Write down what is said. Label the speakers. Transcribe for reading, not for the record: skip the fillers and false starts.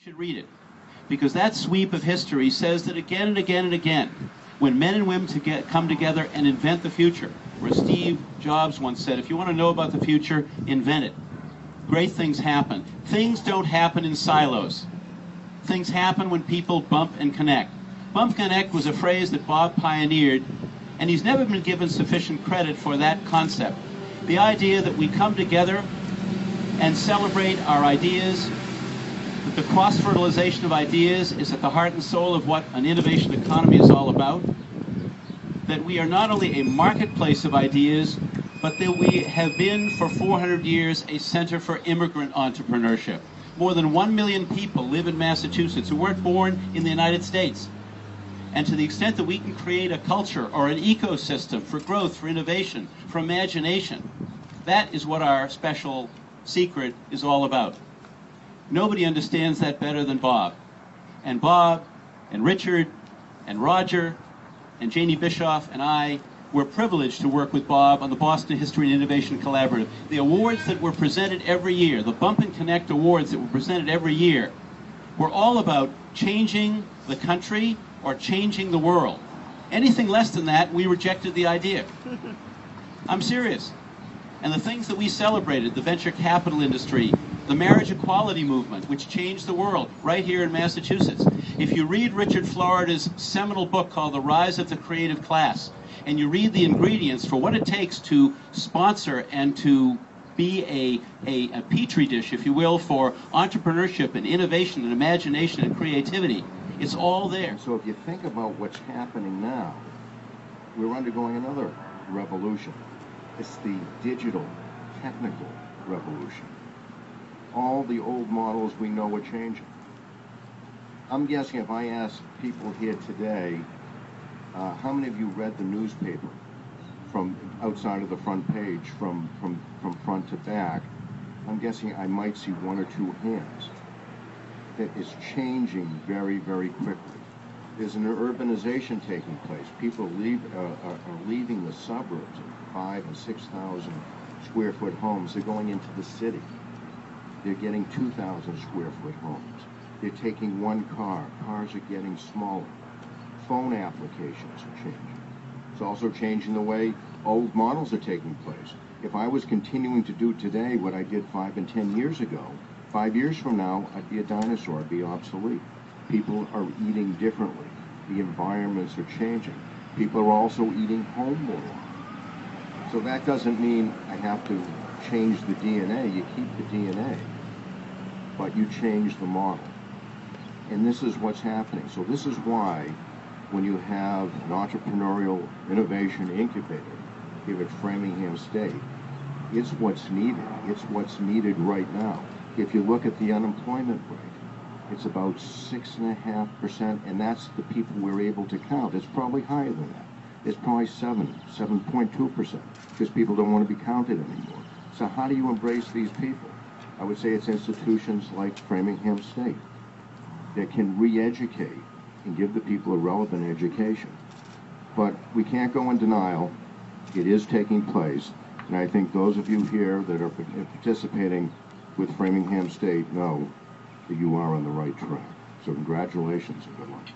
Speaker 1: Should read it, because that sweep of history says that again and again and again, when men and women come together and invent the future, where Steve Jobs once said, if you want to know about the future, invent it. Great things happen. Things don't happen in silos. Things happen when people bump and connect. Bump connect was a phrase that Bob pioneered, and he's never been given sufficient credit for that concept. The idea that we come together and celebrate our ideas, that the cross-fertilization of ideas is at the heart and soul of what an innovation economy is all about, that we are not only a marketplace of ideas, but that we have been for 400 years a center for immigrant entrepreneurship. More than 1 million people live in Massachusetts who weren't born in the United States. And to the extent that we can create a culture or an ecosystem for growth, for innovation, for imagination, that is what our special secret is all about. Nobody understands that better than Bob. And Bob and Richard and Roger and Janie Bischoff and I were privileged to work with Bob on the Boston History and Innovation Collaborative. The awards that were presented every year, the Bump and Connect awards that were presented every year, were all about changing the country or changing the world. Anything less than that, we rejected the idea. I'm serious. And the things that we celebrated, the venture capital industry, the marriage equality movement, which changed the world, right here in Massachusetts. If you read Richard Florida's seminal book called The Rise of the Creative Class, and you read the ingredients for what it takes to sponsor and to be a petri dish, if you will, for entrepreneurship and innovation and imagination and creativity, it's all there.
Speaker 2: So if you think about what's happening now, we're undergoing another revolution. It's the digital, technical revolution. All the old models we know are changing. I'm guessing if I ask people here today, how many of you read the newspaper from outside of the front page, from front to back? I'm guessing I might see one or two hands. That is changing very, very quickly. There's an urbanization taking place. People are leaving the suburbs of 5,000 and 6,000 square foot homes. They're going into the city. They're getting 2,000 square foot homes. They're taking one car. Cars are getting smaller. Phone applications are changing. It's also changing the way old models are taking place. If I was continuing to do today what I did 5 and 10 years ago, 5 years from now, I'd be a dinosaur. I'd be obsolete. People are eating differently. The environments are changing. People are also eating home more. So that doesn't mean I have to change the DNA. You keep the DNA, but you change the model. And this is what's happening. So this is why when you have an entrepreneurial innovation incubator here at Framingham State, it's what's needed. It's what's needed right now. If you look at the unemployment rate, it's about 6.5%, and that's the people we're able to count. It's probably higher than that. It's probably 7.2%, because people don't want to be counted anymore. So how do you embrace these people? I would say it's institutions like Framingham State that can re-educate and give the people a relevant education. But we can't go in denial. It is taking place, and I think those of you here that are participating with Framingham State know that you are on the right track. So congratulations and good luck.